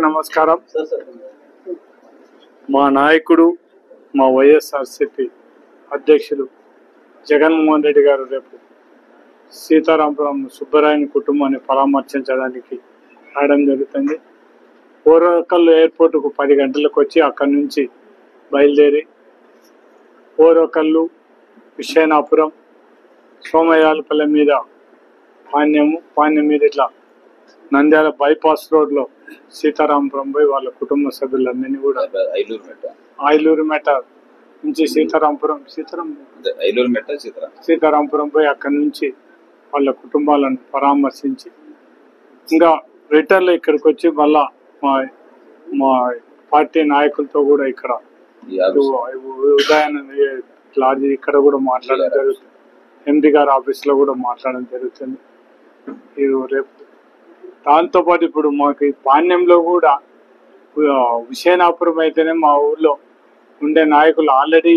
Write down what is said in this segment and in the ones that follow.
నమస్కారం. మా నాయకుడు మా వైఎస్ఆర్సీపీ అధ్యక్షులు జగన్మోహన్ రెడ్డి గారు రేపు సీతారాంపురం సుబ్బరాయని కుటుంబాన్ని పరామర్శించడానికి రావడం జరుగుతుంది. ఓరకల్లు ఎయిర్పోర్టుకు 10 గంటలకు వచ్చి అక్కడి నుంచి బయలుదేరి ఓరకల్లు, విశ్వేనాపురం, సోమయాలపల్లె మీద పాణ్యం మీద ఇట్లా నంద్యాల బైపాస్ రోడ్లో సీతారాంపురం పోయి వాళ్ళ కుటుంబ సభ్యులందరినీ కూడా ఐలూరు మెట నుంచి సీతారాంపురం పోయి అక్కడి నుంచి వాళ్ళ కుటుంబాలను పరామర్శించి ఇంకా రిటర్న్లో ఇక్కడికి వచ్చి మళ్ళా మా పార్టీ నాయకులతో కూడా ఇక్కడ ఉదయాన్నే లాడ్జి ఇక్కడ కూడా మాట్లాడడం జరుగుతుంది. ఎంపీ గారి ఆఫీస్లో కూడా మాట్లాడడం జరుగుతుంది. రేపు దాంతోపాటు ఇప్పుడు మాకు ఈ పాణ్యంలో కూడా విశ్వేనాపురం అయితేనే మా ఊళ్ళో ఉండే నాయకులు ఆల్రెడీ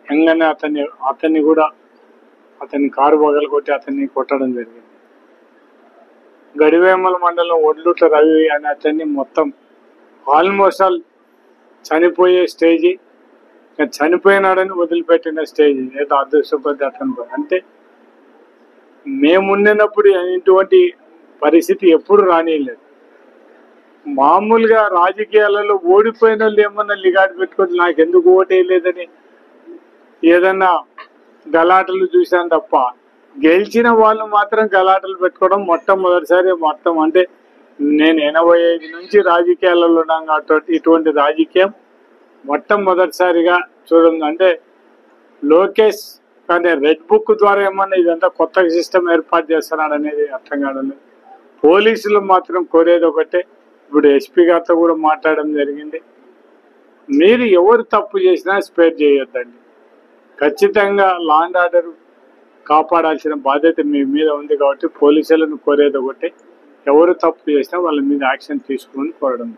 ఎంగనే అతన్ని కారు పగలగొట్టి అతన్ని కొట్టడం జరిగింది. గడివేమల మండలం ఒడ్లుట్ల రవి అనే అతన్ని మొత్తం ఆల్మోస్ట్ ఆల్ చనిపోయే స్టేజీ, చనిపోయినాడని వదిలిపెట్టిన స్టేజ్ ఏదో అదృష్టపడి అతను అంటే మేముండినప్పుడు ఇటువంటి పరిస్థితి ఎప్పుడు రానియలేదు. మామూలుగా రాజకీయాలలో ఓడిపోయిన వాళ్ళు ఏమన్నా లిగాడు పెట్టుకొని నాకెందుకు ఓటేయలేదని ఏదన్నా గలాటలు చూశాను తప్ప గెలిచిన వాళ్ళు మాత్రం గలాటలు పెట్టుకోవడం మొట్టమొదటిసారి అంటే నేను 85 నుంచి రాజకీయాలలో ఉన్నాను కాబట్టి ఇటువంటి రాజకీయం మొట్టమొదటిసారిగా చూడండి. అంటే లోకేష్ కానీ రెడ్ బుక్ ద్వారా ఏమన్నా ఇదంతా కొత్త సిస్టమ్ ఏర్పాటు చేస్తున్నాడు అనేది అర్థం కావడం. పోలీసులు మాత్రం కోరేది ఒకటే, ఇప్పుడు ఎస్పీ గారితో కూడా మాట్లాడడం జరిగింది. మీరు ఎవరు తప్పు చేసినా స్పేర్ చేయొద్దండి. ఖచ్చితంగా లా అండ్ ఆర్డర్ కాపాడాల్సిన బాధ్యత మీ మీద ఉంది కాబట్టి పోలీసులను కోరేది ఒకటే, ఎవరు తప్పు చేసినా వాళ్ళ మీద యాక్షన్ తీసుకోమని కోరడం.